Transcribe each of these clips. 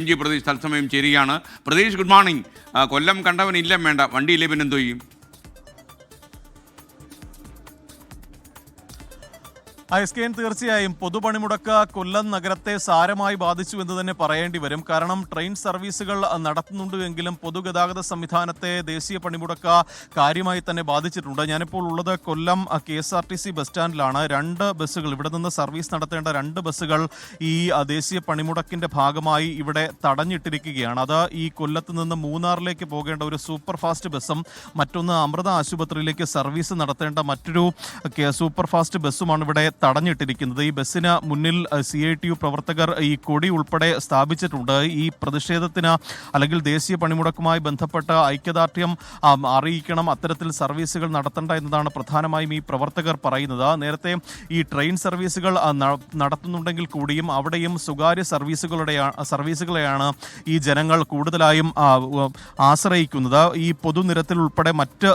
ഇഞ്ചി പ്രതീഷ് തത്സമയം ചേരുകയാണ്. Pratheesh, good morning. കൊല്ലം കണ്ടവനില്ല വേണ്ട, വണ്ടിയില്ലേ പിന്നെന്തോ ചെയ്യും? ISKN തീർച്ചയായും പൊതുപണിമുടക്ക് കൊല്ലം നഗരത്തെ സാരമായി ബാധിച്ചു എന്ന് തന്നെ പറയേണ്ടി വരും. കാരണം ട്രെയിൻ സർവീസുകൾ നടത്തുന്നുണ്ട് എങ്കിലും പൊതുഗതാഗത സംവിധാനത്തെ ദേശീയ പണിമുടക്ക് കാര്യമായി തന്നെ ബാധിച്ചിട്ടുണ്ട്. ഞാനിപ്പോൾ ഉള്ളത് കൊല്ലം KSRTC ബസ് സ്റ്റാൻഡിലാണ്. 2 ബസ്സുകൾ, ഇവിടെ നിന്ന് സർവീസ് നടത്തേണ്ട 2 ബസ്സുകൾ ഈ ദേശീയ പണിമുടക്കിന്റെ ഭാഗമായി ഇവിടെ തടഞ്ഞിട്ടിരിക്കുകയാണ്. അത് ഈ കൊല്ലത്ത് നിന്ന് മൂന്നാറിലേക്ക് പോകേണ്ട ഒരു സൂപ്പർ ഫാസ്റ്റ് ബസ്സും മറ്റൊന്ന് അമൃത ആശുപത്രിയിലേക്ക് സർവീസ് നടത്തേണ്ട മറ്റൊരു സൂപ്പർ ഫാസ്റ്റ് ബസ്സുമാണ് ഇവിടെ തടഞ്ഞിട്ടിരിക്കുന്നത്. ഈ ബസ്സിന് മുന്നിൽ CITU പ്രവർത്തകർ ഈ കൊടി ഉൾപ്പെടെ സ്ഥാപിച്ചിട്ടുണ്ട്. ഈ പ്രതിഷേധത്തിന് അല്ലെങ്കിൽ ദേശീയ പണിമുടക്കുമായി ബന്ധപ്പെട്ട ഐക്യദാർഢ്യം അറിയിക്കണം, അത്തരത്തിൽ സർവീസുകൾ നടത്തണ്ട എന്നതാണ് പ്രധാനമായും ഈ പ്രവർത്തകർ പറയുന്നത്. നേരത്തെ ഈ ട്രെയിൻ സർവീസുകൾ നടത്തുന്നുണ്ടെങ്കിൽ കൂടിയും അവിടെയും സ്വകാര്യ സർവീസുകളെയാണ് ഈ ജനങ്ങൾ കൂടുതലായും ആശ്രയിക്കുന്നത്. ഈ പൊതുനിരത്തിൽ ഉൾപ്പെടെ മറ്റ്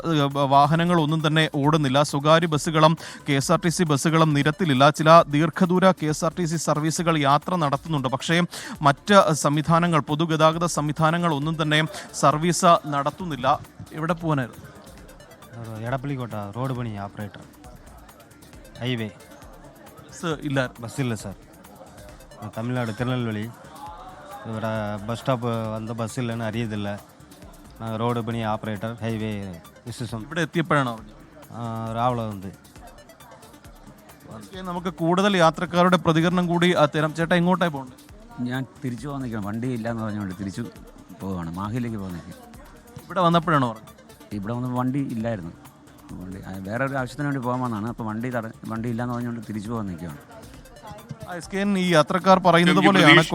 വാഹനങ്ങളൊന്നും തന്നെ ഓടുന്നില്ല. സ്വകാര്യ ബസ്സുകളും KSRTC ബസ്സുകളും നിരത്തിലില്ല. ചില ദീർഘദൂര KSRTC സർവീസുകൾ യാത്ര നടത്തുന്നുണ്ട്. പക്ഷേ മറ്റ് സംവിധാനങ്ങൾ, പൊതുഗതാഗത സംവിധാനങ്ങൾ ഒന്നും തന്നെ സർവീസ് നടത്തുന്നില്ല. എവിടെ പോകാനായിരുന്നു? എടപ്പള്ളിക്കോട്ട റോഡ് പണി ഓപ്പറേറ്റർ ഹൈവേ ഇല്ല, ബസ്സില്ല സാർ. തമിഴ്നാട് തിരുനെൽവേലി ഇവിടെ ബസ് സ്റ്റോപ്പ് വന്ന ബസ്സില്ലെന്ന് അറിയത്തില്ല. റോഡ് പണി ഓപ്പറേറ്റർ ഹൈവേ വിശേഷം ഇവിടെ എത്തിയപ്പോഴാണോ രാവിലെ വന്ന് നമുക്ക് കൂടുതൽ യാത്രക്കാരുടെ പ്രതികരണം കൂടി തരാം. ചേട്ടാ, എങ്ങോട്ടായി പോകണ്ടേ? ഞാൻ തിരിച്ചു പോകാൻ നിൽക്കണം, വണ്ടി ഇല്ലയെന്ന് പറഞ്ഞുകൊണ്ട് തിരിച്ചു പോവുകയാണ്. മാഹിലേക്ക് പോകാൻ നിൽക്കും. ഇവിടെ വന്നപ്പോഴാണോ പറഞ്ഞത്? ഇവിടെ വന്ന് വണ്ടി ഇല്ലായിരുന്നു. വണ്ടി വേറെ ഒരു ആവശ്യത്തിന് വേണ്ടി പോകാമെന്നാണ്. അപ്പോൾ വണ്ടി ഇല്ലയെന്ന് പറഞ്ഞുകൊണ്ട് തിരിച്ചു പോകാൻ നിൽക്കുകയാണ്. ISKN ഈ യാത്രക്കാർ പറയുന്നത് പോലെയാണ്.